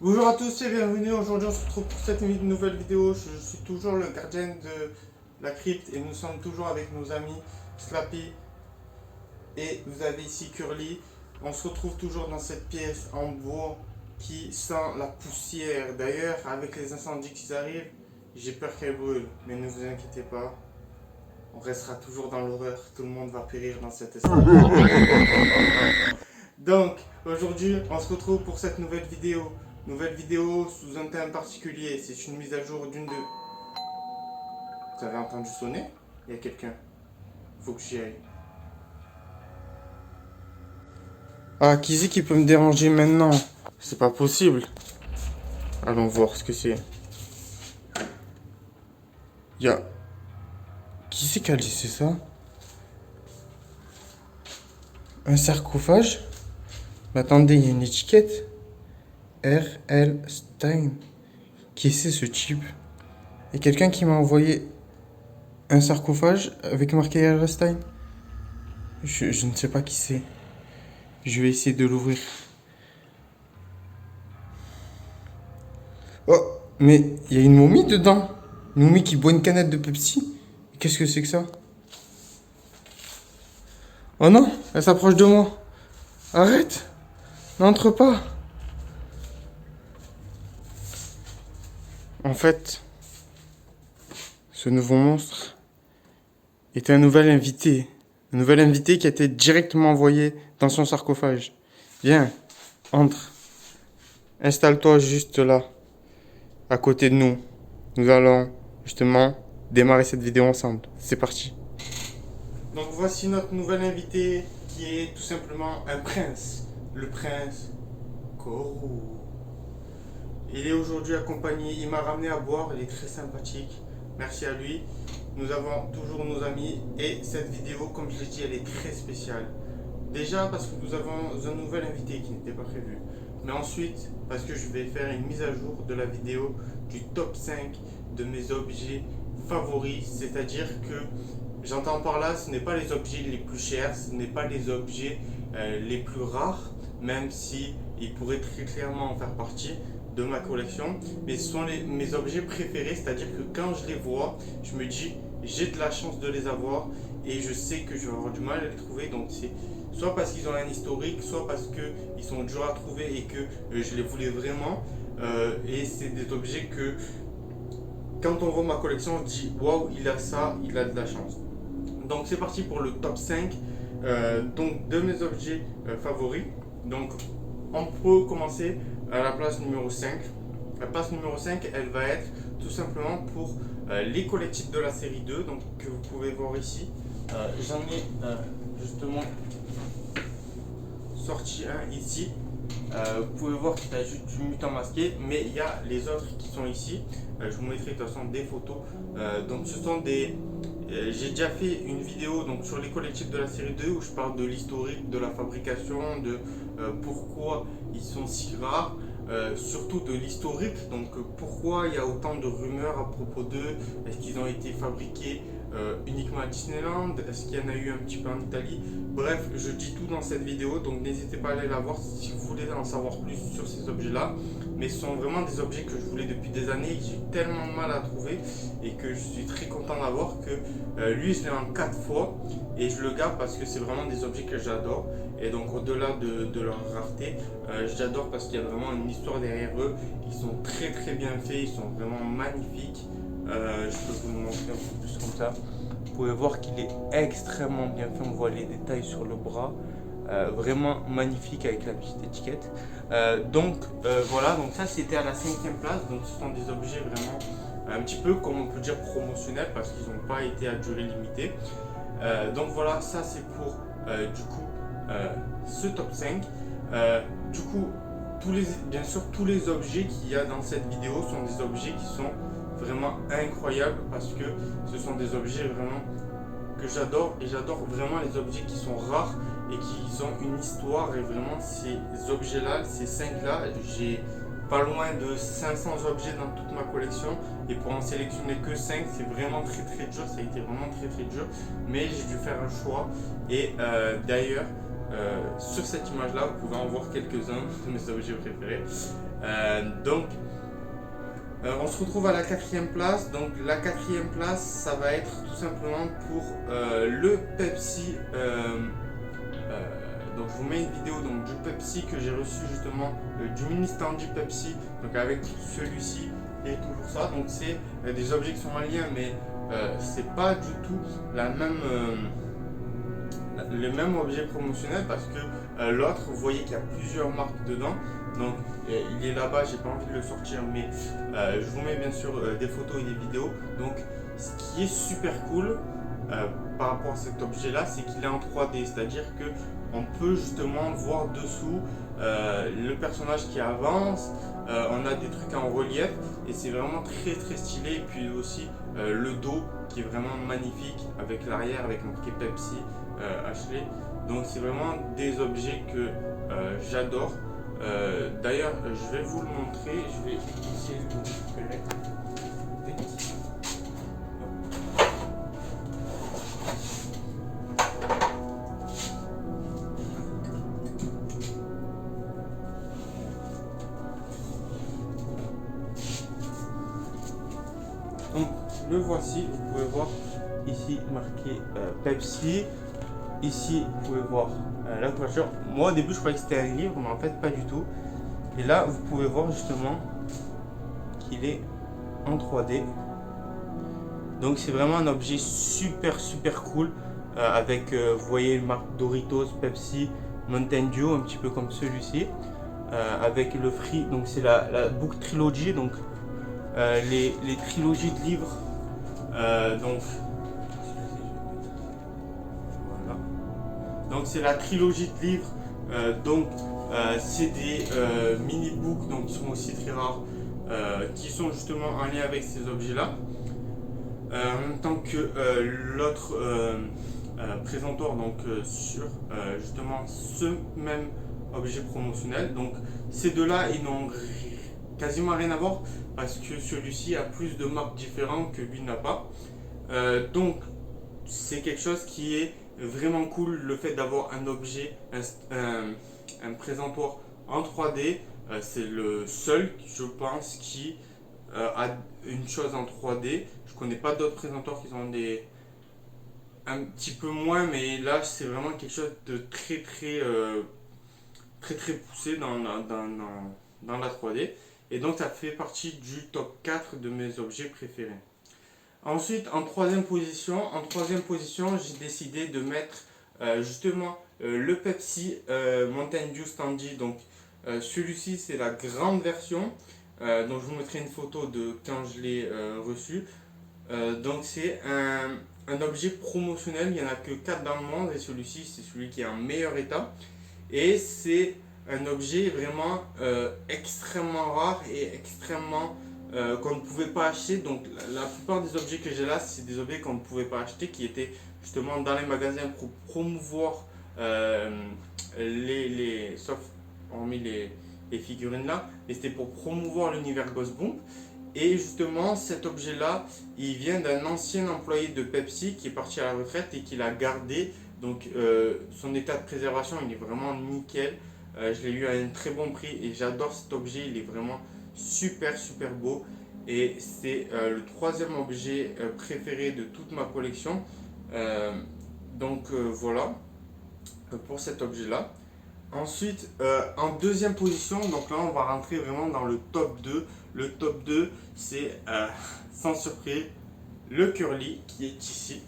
Bonjour à tous et bienvenue. Aujourd'hui, on se retrouve pour cette nouvelle vidéo. Je suis toujours le gardien de la crypte et nous sommes toujours avec nos amis Slappy et vous avez ici Curly. On se retrouve toujours dans cette pièce en bois qui sent la poussière. D'ailleurs, avec les incendies qui arrivent, j'ai peur qu'elle brûle. Mais ne vous inquiétez pas, on restera toujours dans l'horreur. Tout le monde va périr dans cet espace. Donc, aujourd'hui, on se retrouve pour cette nouvelle vidéo. Nouvelle vidéo sous un thème particulier. C'est une mise à jour d'une de... Vous avez entendu sonner? Il y a quelqu'un. Faut que j'y aille. Ah, qui c'est qui peut me déranger maintenant? C'est pas possible. Allons voir ce que c'est. Il y a... Qui c'est qui a laissé ça? Un sarcophage? Mais attendez, il y a une étiquette. R.L. Stein. Qui c'est ce type? Il y a quelqu'un qui m'a envoyé un sarcophage avec marqué R.L. Stein. Je ne sais pas qui c'est. Je vais essayer de l'ouvrir. Oh, mais il y a une momie dedans. Une momie qui boit une canette de Pepsi. Qu'est-ce que c'est que ça? Oh non, elle s'approche de moi. Arrête. N'entre pas. En fait, ce nouveau monstre est un nouvel invité. Un nouvel invité qui a été directement envoyé dans son sarcophage. Viens, entre. Installe-toi juste là, à côté de nous. Nous allons justement démarrer cette vidéo ensemble. C'est parti. Donc voici notre nouvel invité qui est tout simplement un prince. Le prince Kourou. Il est aujourd'hui accompagné, il m'a ramené à boire, il est très sympathique. Merci à lui. Nous avons toujours nos amis et cette vidéo, comme je l'ai dit, elle est très spéciale. Déjà parce que nous avons un nouvel invité qui n'était pas prévu. Mais ensuite, parce que je vais faire une mise à jour de la vidéo du top 5 de mes objets favoris. C'est-à-dire que j'entends par là, ce n'est pas les objets les plus chers, ce n'est pas les objets les plus rares, même si ils pourraient très clairement en faire partie de ma collection, mais ce sont mes objets préférés, c'est-à-dire que quand je les vois, je me dis j'ai de la chance de les avoir et je sais que je vais avoir du mal à les trouver, donc c'est soit parce qu'ils ont un historique, soit parce qu'ils sont durs à trouver et que je les voulais vraiment, et c'est des objets que quand on voit ma collection, on se dit waouh, il a ça, il a de la chance. Donc c'est parti pour le top 5 donc, de mes objets favoris. Donc on peut commencer à la place numéro 5. La place numéro 5, elle va être tout simplement pour les collectifs de la série 2, donc, que vous pouvez voir ici. J'en ai justement sorti un ici. Vous pouvez voir qu'il y a juste du mutant masqué, mais il y a les autres qui sont ici. Je vous mettrai de toute façon des photos. Donc ce sont des... j'ai déjà fait une vidéo donc, sur les collectifs de la série 2 où je parle de l'historique, de la fabrication, de pourquoi ils sont si rares. Surtout de l'historique, donc pourquoi il y a autant de rumeurs à propos d'eux, est-ce qu'ils ont été fabriqués uniquement à Disneyland, est-ce qu'il y en a eu un petit peu en Italie, bref, je dis tout dans cette vidéo, donc n'hésitez pas à aller la voir si vous voulez en savoir plus sur ces objets-là, mais ce sont vraiment des objets que je voulais depuis des années, que j'ai eu tellement de mal à trouver, et que je suis très content d'avoir, que lui je l'ai en 4 fois, et je le garde parce que c'est vraiment des objets que j'adore, et donc au-delà de leur rareté, j'adore parce qu'il y a vraiment une histoire derrière eux. Ils sont très très bien faits, ils sont vraiment magnifiques. Je peux vous le montrer un peu plus comme ça. Vous pouvez voir qu'il est extrêmement bien fait. On voit les détails sur le bras. Vraiment magnifique avec la petite étiquette. Voilà, donc ça c'était à la 5e place. Donc ce sont des objets vraiment un petit peu comme on peut dire promotionnels parce qu'ils n'ont pas été à durée limitée. Donc voilà, ça c'est pour du coup ce top 5. Du coup, bien sûr, tous les objets qu'il y a dans cette vidéo sont des objets qui sont vraiment incroyables parce que ce sont des objets vraiment que j'adore et j'adore vraiment les objets qui sont rares et qui ont une histoire et vraiment ces objets-là, ces 5-là, j'ai pas loin de 500 objets dans toute ma collection et pour en sélectionner que 5 c'est vraiment très très dur, ça a été vraiment très très dur mais j'ai dû faire un choix et d'ailleurs sur cette image là, vous pouvez en voir quelques-uns de mes objets préférés. On se retrouve à la 4e place. Donc la 4e place, ça va être tout simplement pour le Pepsi. Donc je vous mets une vidéo donc, du Pepsi que j'ai reçu justement, du mini standy Pepsi, donc avec celui-ci et toujours ça. Donc c'est des objets qui sont en lien, mais c'est pas du tout le même objet promotionnel, parce que l'autre, vous voyez qu'il y a plusieurs marques dedans. Donc il est là-bas, j'ai pas envie de le sortir, mais je vous mets bien sûr des photos et des vidéos. Donc ce qui est super cool par rapport à cet objet là, c'est qu'il est en 3D, c'est-à-dire que on peut justement voir dessous le personnage qui avance, on a des trucs en relief et c'est vraiment très très stylé. Et puis aussi le dos qui est vraiment magnifique avec l'arrière avec marqué Pepsi Ashley. Donc c'est vraiment des objets que j'adore. D'ailleurs je vais vous le montrer, je vais essayer de vous récupérer. Donc le voici, vous pouvez voir ici marqué Pepsi. Ici vous pouvez voir la couverture. Moi au début je croyais que c'était un livre, mais en fait pas du tout. Et là vous pouvez voir justement qu'il est en 3D. Donc c'est vraiment un objet super super cool avec vous voyez une marque Doritos, Pepsi, Mountain Dew, un petit peu comme celui-ci. Avec le free, donc c'est la Book Trilogy, donc les trilogies de livres. Donc voilà. Donc c'est la trilogie de livres. C'est des mini-books, donc qui sont aussi très rares, qui sont justement en lien avec ces objets-là. En même temps que l'autre présentoir, donc sur justement ce même objet promotionnel. Donc ces deux-là, ils n'ont quasiment rien à voir parce que celui-ci a plus de marques différentes que lui n'a pas. Donc c'est quelque chose qui est vraiment cool, le fait d'avoir un objet, un présentoir en 3D. C'est le seul, je pense, qui a une chose en 3D. Je connais pas d'autres présentoirs qui ont un petit peu moins, mais là c'est vraiment quelque chose de très poussé dans la 3D. Et donc ça fait partie du top 4 de mes objets préférés. Ensuite, en troisième position, j'ai décidé de mettre justement le Pepsi Mountain Dew Standy. Donc celui-ci c'est la grande version. Donc je vous mettrai une photo de quand je l'ai reçu. Donc c'est un objet promotionnel, il n'y en a que 4 dans le monde et celui-ci c'est celui qui est en meilleur état. Et c'est un objet vraiment extrêmement rare et extrêmement qu'on ne pouvait pas acheter. Donc la plupart des objets que j'ai là, c'est des objets qu'on ne pouvait pas acheter, qui étaient justement dans les magasins pour promouvoir sauf hormis les figurines là, mais c'était pour promouvoir l'univers Ghostbump. Et justement cet objet là, il vient d'un ancien employé de Pepsi qui est parti à la retraite et qui l'a gardé. Donc son état de préservation il est vraiment nickel. Je l'ai eu à un très bon prix et j'adore cet objet, il est vraiment super beau. Et c'est le troisième objet préféré de toute ma collection. Voilà pour cet objet là. Ensuite en deuxième position, donc là on va rentrer vraiment dans le top 2. Le top 2 c'est sans surprise le Curly qui est ici.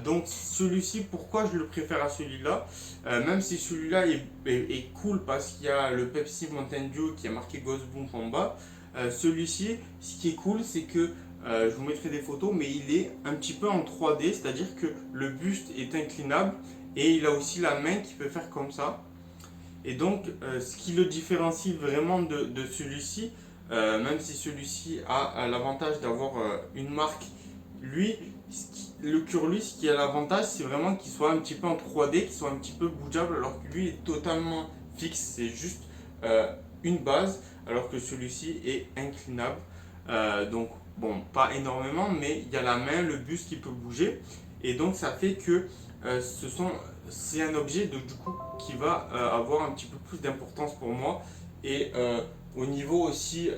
Donc celui-ci, pourquoi je le préfère à celui-là, même si celui-là est cool parce qu'il y a le Pepsi Mountain Dew qui a marqué Ghostbump en bas. Celui-ci, ce qui est cool, c'est que je vous mettrai des photos, mais il est un petit peu en 3D, c'est-à-dire que le buste est inclinable et il a aussi la main qui peut faire comme ça. Et donc ce qui le différencie vraiment de celui-ci, même si celui-ci a l'avantage d'avoir une marque, lui, le Curly, ce qui a l'avantage, c'est vraiment qu'il soit un petit peu en 3D, qu'il soit un petit peu bougeable, alors que lui est totalement fixe, c'est juste une base, alors que celui-ci est inclinable. Donc, bon, pas énormément, mais il y a la main, le buste qui peut bouger, et donc ça fait que ce sont c'est un objet du coup qui va avoir un petit peu plus d'importance pour moi. Et au niveau aussi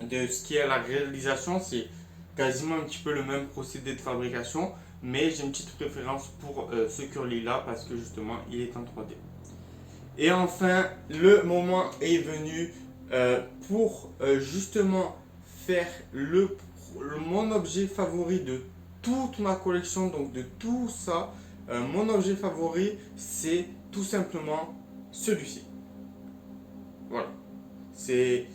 de ce qui est la réalisation, c'est quasiment un petit peu le même procédé de fabrication, mais j'ai une petite préférence pour ce curly là parce que justement il est en 3D. Et enfin, le moment est venu pour justement faire mon objet favori de toute ma collection, donc de tout ça. Mon objet favori, c'est tout simplement celui-ci. Voilà. C'est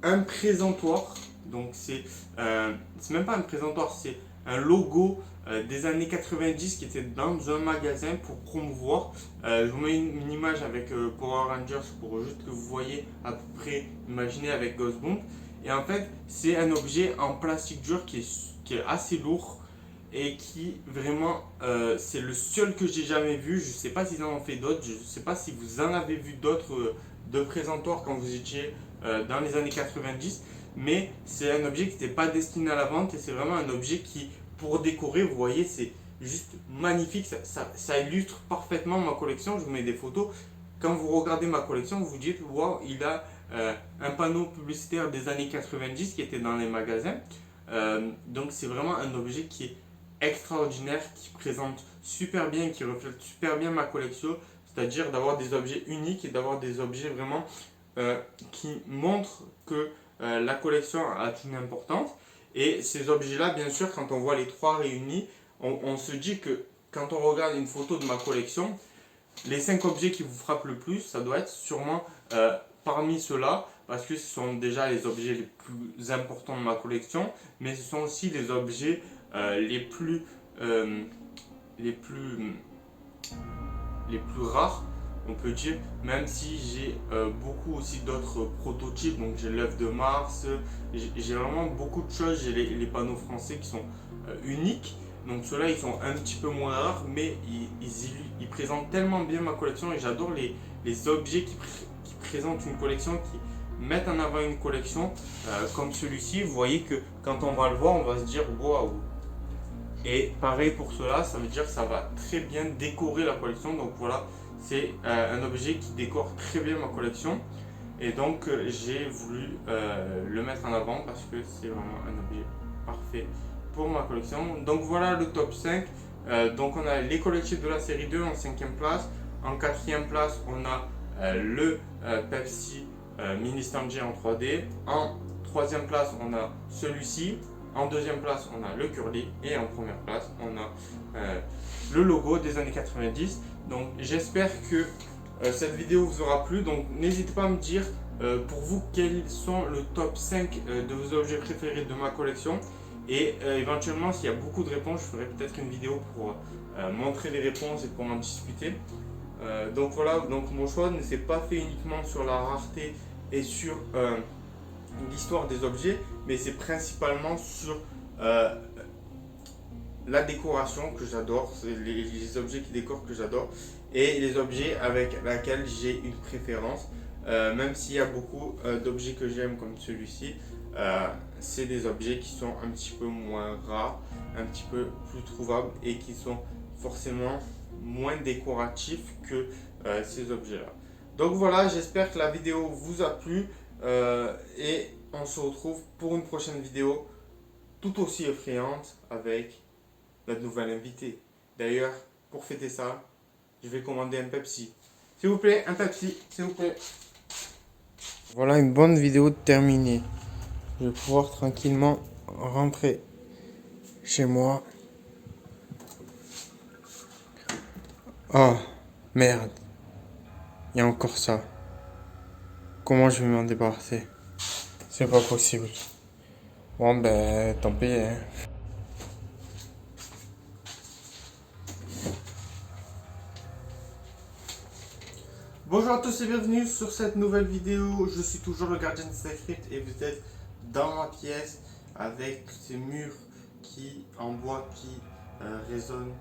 un présentoir. Donc c'est même pas un présentoir, c'est un logo des années 90 qui était dans un magasin pour promouvoir. Je vous mets une image avec Power Rangers pour juste que vous voyez à peu près, imaginez avec Ghostbump. Et en fait, c'est un objet en plastique dur qui est assez lourd et qui vraiment, c'est le seul que j'ai jamais vu. Je sais pas s'ils en ont fait d'autres, je sais pas si vous en avez vu d'autres de présentoirs quand vous étiez dans les années 90. Mais c'est un objet qui n'était pas destiné à la vente et c'est vraiment un objet qui, pour décorer, vous voyez, c'est juste magnifique. Ça illustre parfaitement ma collection. Je vous mets des photos. Quand vous regardez ma collection, vous vous dites, waouh, il a un panneau publicitaire des années 90 qui était dans les magasins. Donc c'est vraiment un objet qui est extraordinaire, qui présente super bien, qui reflète super bien ma collection. C'est-à-dire d'avoir des objets uniques et d'avoir des objets vraiment qui montrent que la collection a une importance. Et ces objets-là, bien sûr, quand on voit les trois réunis, on se dit que quand on regarde une photo de ma collection, les 5 objets qui vous frappent le plus, ça doit être sûrement parmi ceux-là, parce que ce sont déjà les objets les plus importants de ma collection, mais ce sont aussi les objets les plus rares, on peut dire, même si j'ai beaucoup aussi d'autres prototypes. Donc j'ai l'œuf de Mars, j'ai vraiment beaucoup de choses. J'ai les panneaux français qui sont uniques, donc ceux-là ils sont un petit peu moins rares, mais ils présentent tellement bien ma collection et j'adore les objets qui présentent une collection, qui mettent en avant une collection comme celui-ci. Vous voyez que quand on va le voir, on va se dire waouh. Et pareil pour cela, ça veut dire que ça va très bien décorer la collection. Donc voilà, c'est un objet qui décore très bien ma collection. Et donc j'ai voulu le mettre en avant parce que c'est vraiment un objet parfait pour ma collection. Donc voilà le top 5. Donc on a les collectifs de la série 2 en 5e place. En 4e place, on a le Pepsi Mini Stanley en 3D. En 3e place, on a celui-ci. En 2e place, on a le curly et en 1re place, on a le logo des années 90. Donc j'espère que cette vidéo vous aura plu. Donc n'hésitez pas à me dire pour vous quels sont le top 5 de vos objets préférés de ma collection. Et éventuellement, s'il y a beaucoup de réponses, je ferai peut-être une vidéo pour montrer les réponses et pour en discuter. Donc voilà, donc mon choix ne s'est pas fait uniquement sur la rareté et sur l'histoire des objets, mais c'est principalement sur la décoration que j'adore, c'est les objets qui décorent que j'adore et les objets avec lesquels j'ai une préférence. Même s'il y a beaucoup d'objets que j'aime comme celui-ci, c'est des objets qui sont un petit peu moins rares, un petit peu plus trouvables et qui sont forcément moins décoratifs que ces objets-là. Donc voilà, j'espère que la vidéo vous a plu et on se retrouve pour une prochaine vidéo tout aussi effrayante avec notre nouvelle invitée. D'ailleurs, pour fêter ça, je vais commander un Pepsi. S'il vous plaît, un Pepsi, s'il vous plaît. Voilà une bonne vidéo terminée. Je vais pouvoir tranquillement rentrer chez moi. Oh, merde. Il y a encore ça. Comment je vais m'en débarrasser? C'est pas possible. Bon, ben, tant pis, hein. Bonjour à tous et bienvenue sur cette nouvelle vidéo. Je suis toujours le gardien de Secret et vous êtes dans ma pièce avec ces murs en bois qui résonnent